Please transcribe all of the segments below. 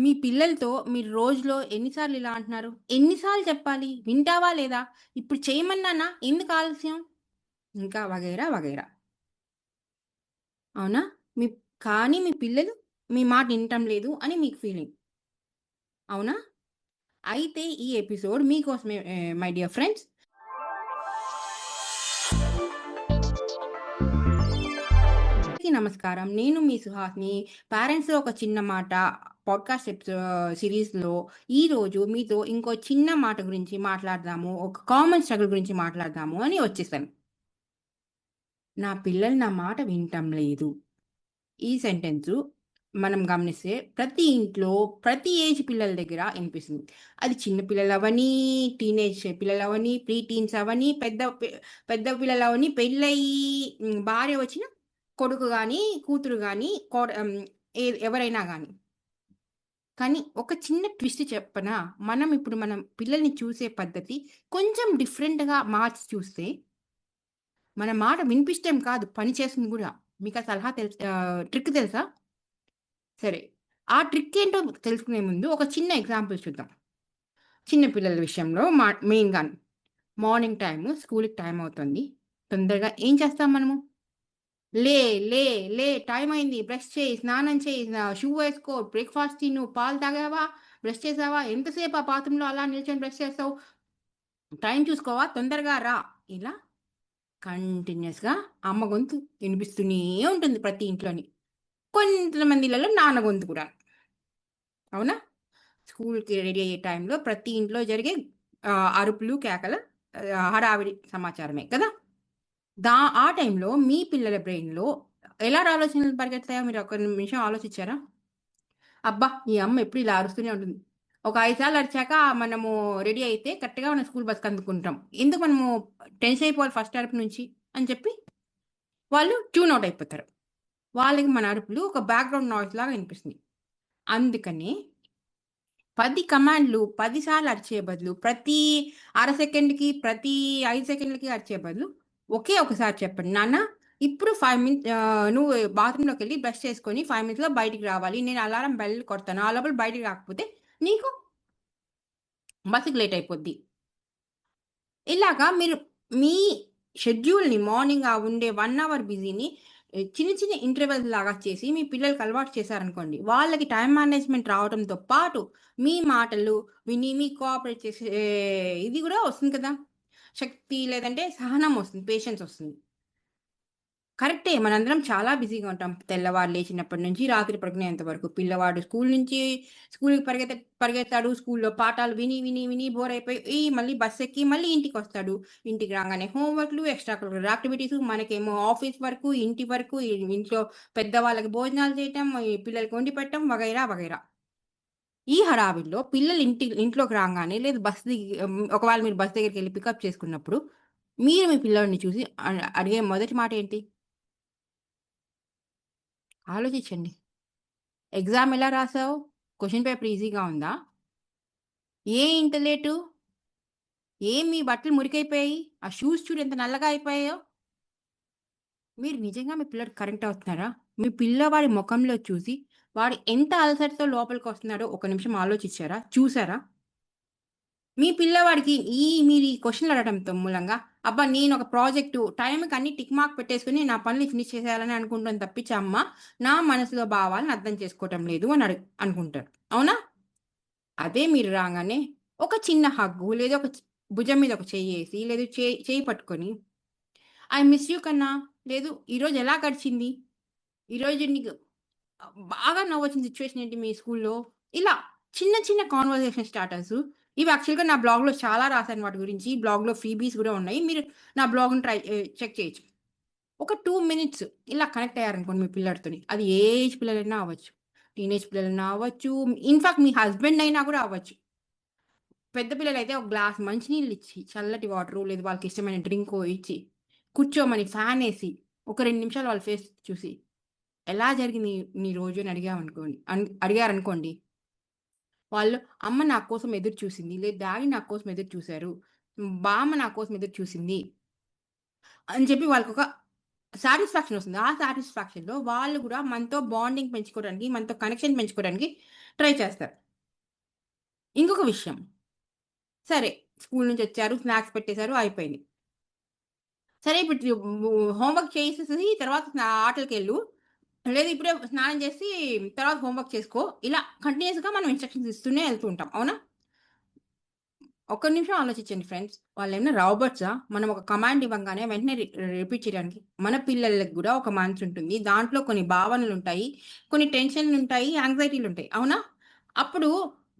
మీ పిల్లలతో మీరు రోజులో ఎన్ని సార్లు ఇలా అంటున్నారు? ఎన్ని సార్లు చెప్పాలి? వింటావా లేదా? ఇప్పుడు చేయమన్నానా? ఎందుకు ఆలస్యం? ఇంకా వగైరా, వగైరా. అవునా? మీ కానీ మీ పిల్లలు మీ మాట వినటం లేదు అని మీకు ఫీలింగ్. అవునా? అయితే ఈ ఎపిసోడ్ మీకోసమే మై డియర్ ఫ్రెండ్స్. అందరికీ నమస్కారం. నేను మీ సుహాస్‌ని. పేరెంట్స్‌లో ఒక చిన్న మాట పాడ్‌కాస్ట్ సీరీస్‌లో ఈరోజు మీతో ఇంకో చిన్న మాట గురించి మాట్లాడదాము. ఒక కామన్ స్ట్రగుల్ గురించి మాట్లాడదాము అని వచ్చేసాను. నా పిల్లలు నా మాట వినటం లేదు. ఈ సెంటెన్సు మనం గమనిస్తే ప్రతి ఇంట్లో, ప్రతి ఏజ్ పిల్లల దగ్గర ఇనిపిస్తుంది. అది చిన్న పిల్లలవ్వని, టీనేజ్ పిల్లలవ్వని, ప్రీ టీన్స్ అవ్వని, పెద్ద పిల్లలవ్వని, పెళ్ళయ్యి భార్య వచ్చిన కొడుకు గాని, కూతురు గాని, ఎవరైనా గాని. కానీ ఒక చిన్న ట్విస్ట్ చెప్పనా? మనం పిల్లల్ని చూసే పద్ధతి కొంచెం డిఫరెంట్‌గా మార్చి చూస్తే మన మాట వినిపిచ్చటం కాదు, పని చేస్తుంది గూడా. మీకా ట్రిక్ తెలుసా? సరే. ఆ ట్రిక్ ఏంటో తెలుసుకునే ముందు ఒక చిన్న ఎగ్జాంపుల్ చూద్దాం. చిన్న పిల్లల విషయంలో మెయిన్‌గాను. మార్నింగ్ స్కూలుకి టైమ్ అవుతుంది. తొందరగా ఏం చేస్తాం మనము? లే, లే, లే టైమయింది. బ్రష్ చేయి, స్నానం చేయి, షూ వేసుకో, బ్రేక్‌ఫాస్ట్ తిను, పాలు తాగావా? బ్రష్ చేసావా? ఎంతసేపు ఆ బాత్రూమ్‌లో అలా నిల్చొని బ్రష్ చేస్తావు? టైం చూసుకోవా? తొందరగా రా. ఇలా కంటిన్యూయస్‌గా అమ్మ గొంతు వినిపిస్తూనే ఉంటుంది ప్రతి ఇంట్లోని. కొంతమంది ఇళ్లలో నాన్న గొంతు కూడా. అవునా? స్కూలుకి రెడీ అయ్యే టైంలో ప్రతి ఇంట్లో జరిగే అరుపులు, కేకలు, హడావిడి సమాచారమే కదా! ఆ టైంలో మీ పిల్లల బ్రెయిన్‌లో ఎలాంటి ఆలోచనలు పరిగెడతాయో మీరు ఒక్క నిమిషం ఆలోచించారా? అబ్బా! ఈ అమ్మ ఎప్పుడు ఇలా అరుస్తూనే ఉంటుంది. ఒక 5 సార్లు అరిచాక మనము రెడీ అయితే కరెక్ట్‌గా మనం స్కూల్ బస్‌కి అందుకుంటాం. ఎందుకు మనము టెన్షన్ అయిపోవాలి ఫస్ట్ అరుపు నుంచి అని చెప్పి వాళ్ళు ట్యూన్ ఔట్ అయిపోతారు. వాళ్ళకి మన అరుపులు ఒక బ్యాక్‌గ్రౌండ్ నాయిస్ లాగా వినిపిస్తుంది. అందుకని 10 కమాండ్‌లు 10 సార్లు అరిచే బదులు, ప్రతి అర సెకండ్‌కి, ప్రతి 5 సెకండ్‌లకి అరిచే బదులు, ఒకే ఒకసారి చెప్పండి. నాన్న ఇప్పుడు నువ్వు బాత్రూమ్‌లోకెళ్ళి బ్రష్ చేసుకొని 5 మినిట్స్‌లో బయటికి రావాలి. నేను అలారం బెల్ కొడతాను. ఆ లోపల బయటికి రాకపోతే నీకు బస్సుకి లేట్ అయిపోద్ది. ఇలాగా మీరు మీ షెడ్యూల్‌ని మార్నింగ్ ఉండే 1 అవర్ బిజీని చిన్న చిన్న ఇంటర్వెల్స్ లాగా చేసి మీ పిల్లలకి అలవాటు చేశారనుకోండి. వాళ్ళకి టైమ్ మేనేజ్‌మెంట్ రావడంతో పాటు మీ మాటలు విని మీకు కోఆపరేట్ చేసే ఇది గూడా వస్తుంది కదా! శక్తి లేదంటే సహనం వస్తుంది. పేషెన్స్ వస్తుంది. కరెక్టే. మనందరం చాలా బిజీగా ఉంటాం. తెల్లవారు లేచినప్పటి నుంచి రాత్రి పడుకునేంత వరకు. పిల్లవాడు స్కూలుకి పరిగెత్తాడు. స్కూలులో పాఠాలు విని, విని, విని బోర్ అయిపోయి మళ్ళీ బస్సెక్కి మళ్ళీ ఇంటికొస్తాడు. ఇంటికి రాగానే హోమ్ వర్క్‌లు, ఎక్స్‌ట్రా కరిక్యులర్ యాక్టివిటీసు, మనకేమో ఆఫీస్ వర్కు, ఇంటి వర్కు, ఇంట్లో పెద్దవాళ్ళకి భోజనాలు చేయటం, ఈ పిల్లలకి వండి పెట్టడం వగైరా, వగైరా. ఈ హడావిడిలో పిల్లలు ఇంట్లోకి రాంగానే లేదు ఒకవేళ మీరు బస్ దగ్గరికెళ్లి పికప్ చేసుకున్నప్పుడు, మీరు మీ పిల్లోడిని చూసి అడిగే మొదటి మాట ఏంటి? ఆలోచించండి. ఎగ్జామ్ ఎలా రాసావు? క్వెషన్ పేపర్ ఈజీగా ఉందా? ఇంత లేటు? మీ బట్టలు మురికైపోయాయి? ఆ షూస్ చూడు ఎంత నల్లగా అయిపోయాయో? మీరు నిజంగా మీ పిల్లోడికి కనెక్ట్ అవుతున్నారా? మీ పిల్లవాడి మొఖంలో చూసి, వాడు ఎంత అలసటతో లోపలికొస్తున్నాడో ఒక నిమిషం ఆలోచించారా? చూసారా? మీ పిల్లవాడికి మీరు ఈ క్వెషన్‌లు అడగడంతో మూలంగా, అబ్బా! నేనొక ప్రాజెక్టు టైంకి అన్ని టిక్ మార్క్ పెట్టేసుకొని నా పనులు ఫినిష్ చేసేయాలని అనుకుంటాను తప్పించి, నా మనసులో భావాలను అర్థం చేసుకోవటం లేదు అని అనుకుంటారు. అవునా? అదే మీరు రాంగానే ఒక చిన్న హగ్గు, లేదా భుజం మీద ఒక చెయ్యేసి, లేదు చెయ్యి పట్టుకొని, ఐ మిస్ యూ కన్నా, లేదు ఈరోజు ఎలా గడిచింది? ఈరోజు నీకు బాగా నవ్వొచ్చిన సిట్యుయేషన్ ఏంటి మీ స్కూల్‌లో? ఇలా చిన్న చిన్న కాన్వర్జేషన్ స్టార్టర్సు. ఇవి యాక్చువల్‌గా నా బ్లాగ్‌లో చాలా రాసాను వాటి గురించి. బ్లాగ్‌లో ఫ్రీబీస్ గూడా ఉన్నాయి. మీరు నా బ్లాగ్‌ని చెక్ చేయొచ్చు. ఒక 2 మినిట్స్ ఇలా కనెక్ట్ అయ్యారనుకోండి మీ పిల్లాడితోని. అది ఏ ఏజ్ పిల్లలైనా అవ్వచ్చు. టీనేజ్ పిల్లలైనా అవ్వచ్చు. ఇన్‌ఫాక్ట్ మీ హస్బెండ్ అయినా గూడా అవ్వచ్చు. పెద్ద పిల్లలైతే ఒక గ్లాస్ మంచినీళ్ళిచ్చి, చల్లటి వాటరు లేదా వాళ్ళకిష్టమైన డ్రింకో ఇచ్చి, కూర్చోమని ఫ్యానేసి, ఒక 2 నిమిషాలు వాళ్ళ ఫేస్ చూసి, "ఎలా జరిగింది నీ రోజు?" అని అడిగారనుకోండి. వాళ్ళు అమ్మ నా కోసం ఎదురు చూసింది. లేదా డ్యాడీ నా కోసం ఎదురు చూసారు. బామ్మ నా కోసం ఎదురు చూసింది అని చెప్పి వాళ్ళకొక సాటిస్ఫాక్షన్ వస్తుంది. ఆ సాటిస్ఫాక్షన్‌లో వాళ్ళు గూడా మనతో బాండింగ్ పెంచుకోవడానికి, మనతో కనెక్షన్ పెంచుకోవడానికి ట్రై చేస్తారు. ఇంకొక విషయం, సరే స్కూలు నుంచొచ్చారు, స్నాక్స్ పెట్టేసారు అయిపోయింది. సరే ఇప్పుడు హోంవర్క్ చేసేసి తర్వాత ఆటలకెళ్ళు. లేదు ఇప్పుడే స్నానం చేసి తర్వాత హోంవర్క్ చేసుకో. ఇలా కంటిన్యూయస్‌గా మనం ఇన్‌స్ట్రక్షన్స్ ఇస్తూనే ఎళ్తూ ఉంటాం. అవునా? ఒక్క నిమిషం ఆలోచించండి ఫ్రెండ్స్. వాళ్ళేమన్నా రాబర్ట్సా? మనం ఒక కమాండ్ ఇవ్వంగానే వెంటనే రిపీట్ చేయడానికి. మన పిల్లలకి గూడా ఒక మనసుంటుంది. దాంట్లో కొన్ని భావనలుంటాయి. కొన్ని టెన్షన్‌లుంటాయి, యాంగ్జైటీలుంటాయి. అవునా? అప్పుడు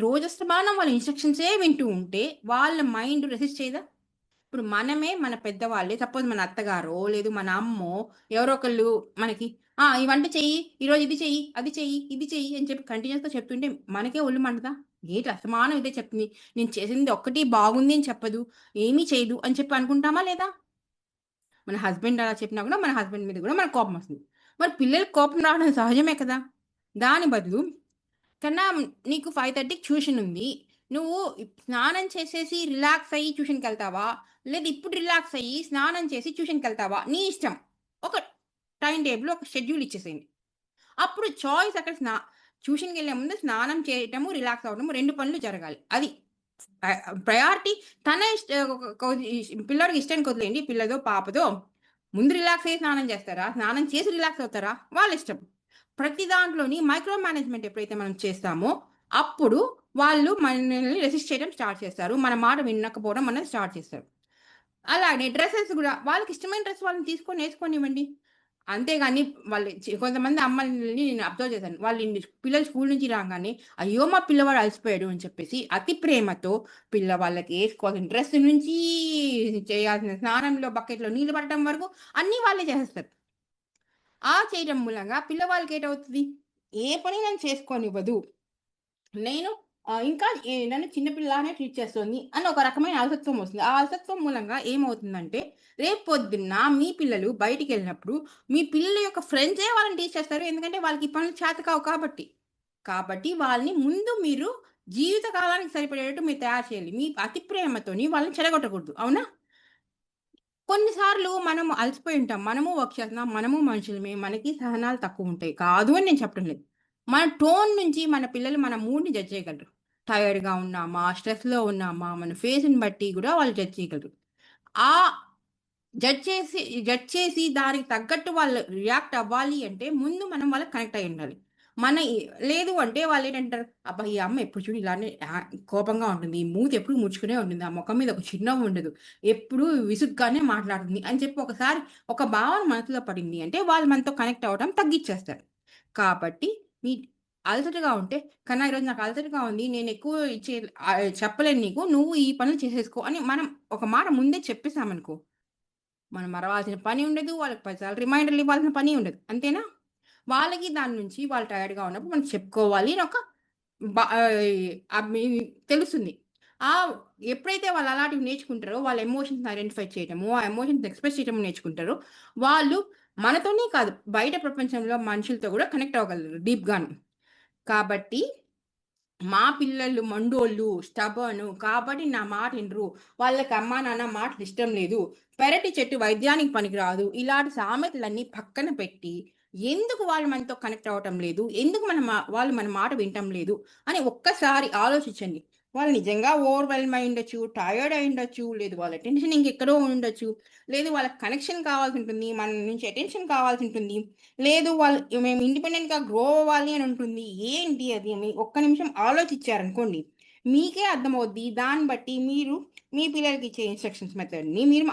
రోజస్తమానం వాళ్ళ ఇన్‌స్ట్రక్షన్సే వింటూ ఉంటే వాళ్ళ మైండ్ రెసిస్ట్ చేయదా? ఇప్పుడు మనమే మన పెద్దవాళ్ళే సపోజ్ మన అత్తగారో, లేదు మన అమ్మో ఎవరో ఒకళ్ళు మనకి ఈ వంట చెయ్యి, ఈరోజు ఇది చెయ్యి, అది చెయ్యి, ఇది చెయ్యి అని చెప్పి కంటిన్యూయస్‌గా చెప్తుంటే మనకే ఒళ్ళు మండదా? ఏంటి అస్తమానం ఇదే చెప్తుంది. నేను చేసింది ఒక్కటి బాగుంది అని చెప్పదు. ఏమీ చేయదు అని చెప్పి అనుకుంటామా లేదా? మన హస్బెండ్ అలా చెప్పినా కూడా మన హస్బెండ్ మీద కూడా మనకు కోపమొస్తుంది. మరి పిల్లలకి కోపం రావడం సహజమే కదా! దాని బదులు కన్నా నీకు 5:30కి ట్యూషన్ ఉంది. నువ్వు స్నానం చేసేసి రిలాక్స్ అయ్యి ట్యూషన్‌కెళ్తావా? లేదు ఇప్పుడు రిలాక్స్ అయ్యి స్నానం చేసి ట్యూషన్‌కెళ్తావా? నీ ఇష్టం. ఒక టైమ్ టేబుల్, ఒక షెడ్యూల్ ఇచ్చేసేయండి. అప్పుడు చాయిస్ అక్కడ ట్యూషన్‌కెళ్ళే ముందు స్నానం చేయటము, రిలాక్స్ అవ్వడము 2 పనులు జరగాలి. అది ప్రయారిటీ తన పిల్లోడికి ఇష్టానికి వదిలేయండి. పిల్లదో, పాపదో ముందు రిలాక్స్ అయ్యి స్నానం చేస్తారా? స్నానం చేసి రిలాక్స్ అవుతారా? వాళ్ళిష్టం. ప్రతి దాంట్లోని మైక్రో మేనేజ్‌మెంట్ ఎప్పుడైతే మనం చేస్తామో, అప్పుడు వాళ్ళు మనల్ని రెసిస్ట్ చేయడం స్టార్ట్ చేస్తారు. మన మాట వినకపోవడం అనేది స్టార్ట్ చేస్తారు. అలానే డ్రెసెస్ గూడా వాళ్ళకిష్టమైన డ్రెస్ వాళ్ళని తీసుకొని ఏసుకోనివ్వండి. అంతేగాని వాళ్ళు కొంతమంది అమ్మల్ని నేను అబ్జర్వ్ చేశాను. పిల్లలు స్కూలు నుంచి రాంగానే, అయ్యో! మా పిల్లవాడు అలసిపోయాడు అని చెప్పేసి అతి ప్రేమతో పిల్లవాళ్ళకి ఏసుకోవాల్సిన డ్రెస్ నుంచి, చేయాల్సిన స్నానంలో బకెట్‌లో నీళ్లు పట్టడం వరకు అన్నీ వాళ్ళే చేసేస్తారు. చేయడం మూలంగా పిల్లవాళ్ళకేటవుతది? ఏ పని నన్ను చేసుకోనివ్వదు. నేను ఇంకా నన్ను చిన్న పిల్లలానే ట్రీట్ చేస్తోంది అని ఒక రకమైన అలసత్వం వస్తుంది. ఆ అలసత్వం మూలంగా ఏమవుతుందంటే, రేపు పొద్దున్న మీ పిల్లలు బయటికెళ్ళినప్పుడు, మీ పిల్లల యొక్క ఫ్రెండ్సే వాళ్ళని టీచ్ చేస్తారు. ఎందుకంటే వాళ్ళకి ఈ పనులు చేత కావు కాబట్టి. కాబట్టి వాళ్ళని ముందు మీరు జీవిత కాలానికి సరిపడేటట్టు మీరు తయారు చేయాలి. మీ అతి ప్రేమతోని వాళ్ళని చెడగొట్టకూడదు. అవునా? కొన్ని సార్లు మనం అలసిపోయి ఉంటాం. మనము వర్క్ చేస్తున్నాం. మనము మనుషులమే. మనకి సహనాలు తక్కువుంటాయి. కాదు అని నేను చెప్పడం లేదు. మన టోన్ నుంచి మన పిల్లలు మన మూడ్‌ని జడ్జ్ చేయగలరు. టైర్డ్‌గా ఉన్నామా? స్ట్రెస్‌లో ఉన్నామా? మన ఫేస్‌ని బట్టి గూడా వాళ్ళు జడ్జ్ చేయగలరు. ఆ జడ్జ్ చేసి దానికి తగ్గట్టు వాళ్ళు రియాక్ట్ అవ్వాలి అంటే ముందు మనం వాళ్ళకి కనెక్ట్ అయ్యి ఉండాలి. మన ఈ లేదు అంటే వాళ్ళేంటంటారు, అబ్బా! ఈ అమ్మ ఎప్పుడు చూడు ఇలానే కోపంగా ఉంటుంది. ఈ మూతి ఎప్పుడు ముడుచుకునే ఉంటుంది. ఆ మొఖం మీద ఒక చిరునవ్వు ఉండదు. ఎప్పుడూ విసుగ్గానే మాట్లాడుతుంది అని చెప్పి ఒకసారి ఒక భావన మనసులో పడింది అంటే వాళ్ళు మనతో కనెక్ట్ అవ్వడం తగ్గిచ్చేస్తారు. కాబట్టి మీ అలసటగా ఉంటే, "కన్నా ఈరోజు నాకు అలసటగా ఉంది. నేను ఎక్కువ చెప్పలేను నీకు. నువ్వు ఈ పనులు చేసేసుకో" అని మనం ఒక మాట ముందే చెప్పేసామనుకో, మనం అరవాల్సిన పని ఉండదు. వాళ్ళకి 10 సార్లు రిమైండర్‌లు ఇవ్వాల్సిన పని ఉండదు. అంతేనా? వాళ్ళకి దాని నుంచి వాళ్ళు టైర్డ్‌గా ఉన్నప్పుడు మనం చెప్పుకోవాలి అని ఒక మీ తెలుస్తుంది. ఆహ్, ఎప్పుడైతే వాళ్ళు అలాంటివి నేర్చుకుంటారో, వాళ్ళ ఎమోషన్స్‌ని ఐడెంటిఫై చేయడము, ఆ ఎమోషన్స్ ఎక్స్‌ప్రెస్ చేయడం నేర్చుకుంటారో, వాళ్ళు మనతోనే కాదు, బయట ప్రపంచంలో మనుషులతో గూడా కనెక్ట్ అవ్వగలరు డీప్‌గాను. కాబట్టి మా పిల్లలు మొండోళ్ళు, స్టబర్ను కాబట్టి నా మాట ఇనరు. వాళ్ళకి అమ్మా, నాన్న మాటలు ఇష్టం లేదు. పెరటి చెట్టు వైద్యానికి పనికిరాదు. ఇలాంటి సామెతలన్నీ పక్కన పెట్టి, ఎందుకు వాళ్ళు మనతో కనెక్ట్ అవ్వటం లేదు? ఎందుకు వాళ్ళు మన మాట వినటం లేదు? అని ఒక్కసారి ఆలోచించండి. వాళ్ళు నిజంగా ఓవర్‌వెల్మ్ అయ్యుండొచ్చు, టైర్డ్ అయ్యుండొచ్చు, లేదు వాళ్ళ అటెన్షన్ ఇంకెక్కడో ఉండొచ్చు. లేదు వాళ్ళకి కనెక్షన్ కావాల్సుంటుంది. మన నుంచి అటెన్షన్ కావాల్సుంటుంది. లేదు మేము ఇండిపెండెంట్‌గా గ్రో అవ్వాలి అని ఉంటుంది. ఏంటి అది అని ఒక్క నిమిషం ఆలోచించారనుకోండి, మీకే అర్థమవుద్ది. దాన్ని బట్టి మీరు మీ పిల్లలకి ఇచ్చే ఇన్‌స్ట్రక్షన్స్ మెథడ్‌ని మీరు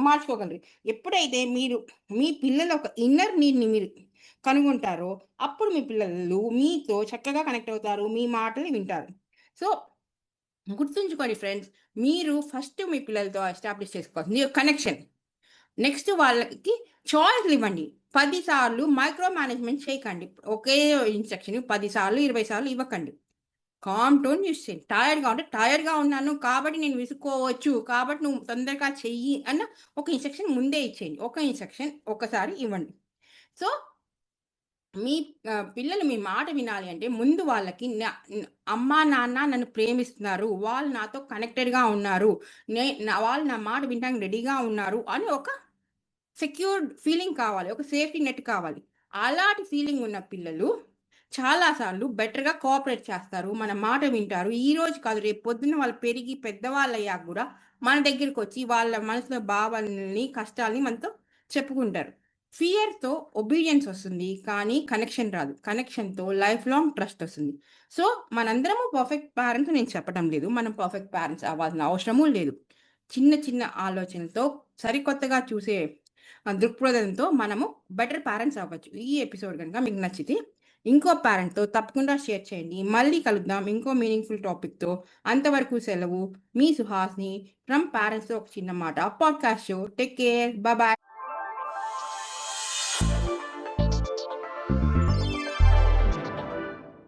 మార్చుకోగలరు. ఎప్పుడైతే మీరు మీ పిల్లల ఒక ఇన్నర్ నీడ్‌ని మీరు కనుగొంటారో, అప్పుడు మీ పిల్లలు మీతో చక్కగా కనెక్ట్ అవుతారు. మీ మాటలు వింటారు. సో, గుర్తుంచుకోండి ఫ్రెండ్స్. మీరు ఫస్ట్ మీ పిల్లలతో ఎస్టాబ్లిష్ చేసుకోవాల్సింది కనెక్షన్. నెక్స్ట్ వాళ్ళకి చాయిస్‌లివ్వండి. 10 సార్లు మైక్రో మేనేజ్‌మెంట్ చేయకండి. ఒకే ఇన్‌స్ట్రక్షన్ 10 సార్లు, 20 సార్లు ఇవ్వకండి. కామ్ టోన్ యూజ్ చేయండి. టైర్డ్‌గా ఉంటే టైర్డ్‌గా ఉన్నాను కాబట్టి నేను విసుక్కోవచ్చు. కాబట్టి నువ్వు తొందరగా చెయ్యి అన్న ఒక ఇన్‌స్ట్రక్షన్ ముందే ఇచ్చేయండి. ఒక ఇన్‌స్ట్రక్షన్ ఒక్కసారి ఇవ్వండి. సో, మీ పిల్లలు మీ మాట వినాలి అంటే ముందు వాళ్ళకి అమ్మా, నాన్న నన్ను ప్రేమిస్తున్నారు. వాళ్ళు నాతో కనెక్టెడ్‌గా ఉన్నారు. వాళ్ళు నా మాట వినటానికి రెడీగా ఉన్నారు అని ఒక సెక్యూర్డ్ ఫీలింగ్ కావాలి. ఒక సేఫ్టీ నెట్ కావాలి. అలాంటి ఫీలింగ్ ఉన్న పిల్లలు చాలా సార్లు బెటర్‌గా కోఆపరేట్ చేస్తారు. మన మాట వింటారు. ఈరోజు కాదు రేపు పొద్దున్న వాళ్ళు పెరిగి పెద్దవాళ్ళయ్యాక గూడా మన దగ్గరకొచ్చి వాళ్ళ మనసులో భావాల్ని, కష్టాల్ని మనతో చెప్పుకుంటారు. ఫియర్‌తో ఒబీడియన్స్ వస్తుంది. కానీ కనెక్షన్ రాదు. కనెక్షన్‌తో లైఫ్ లాంగ్ ట్రస్ట్ వస్తుంది. సో, మనందరము పర్ఫెక్ట్ పేరెంట్స్ నేను చెప్పడం లేదు. మనం పర్ఫెక్ట్ పేరెంట్స్ అవ్వాల్సిన అవసరము లేదు. చిన్న చిన్న ఆలోచనలతో సరికొత్తగా చూసే దృక్పథంతో మనము బెటర్ పేరెంట్స్ అవ్వచ్చు. ఈ ఎపిసోడ్ గనుక మీకు నచ్చితే ఇంకో పేరెంట్‌తో తప్పకుండా షేర్ చేయండి. మళ్ళీ కలుద్దాం ఇంకో మీనింగ్‌ఫుల్ టాపిక్‌తో. అంతవరకు సెలవు. మీ సుహాస్‌ని ఫ్రమ్ పేరెంట్స్‌తో ఒక చిన్న మాట podcast show. Take care. By by.